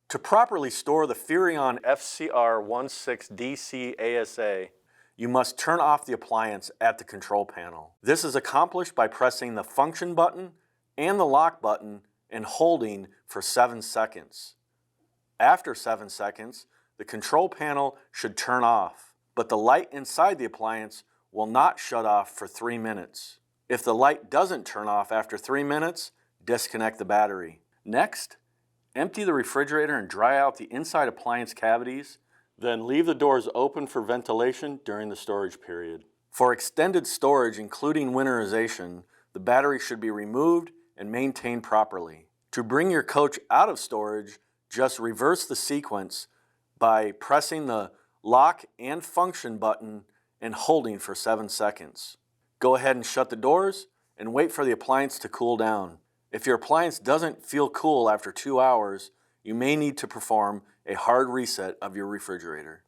To properly store the Furrion FCR16DCASA, you must turn off the appliance at the control panel. This is accomplished by pressing the function button and the lock button and holding for 7 seconds. After 7 seconds, the control panel should turn off, but the light inside the appliance will not shut off for 3 minutes. If the light doesn't turn off after 3 minutes, disconnect the battery. Next, empty the refrigerator and dry out the inside appliance cavities, then leave the doors open for ventilation during the storage period. For extended storage, including winterization, the battery should be removed and maintained properly. To bring your coach out of storage, just reverse the sequence by pressing the lock and function button and holding for 7 seconds. Go ahead and shut the doors and wait for the appliance to cool down. If your appliance doesn't feel cool after 2 hours, you may need to perform a hard reset of your refrigerator.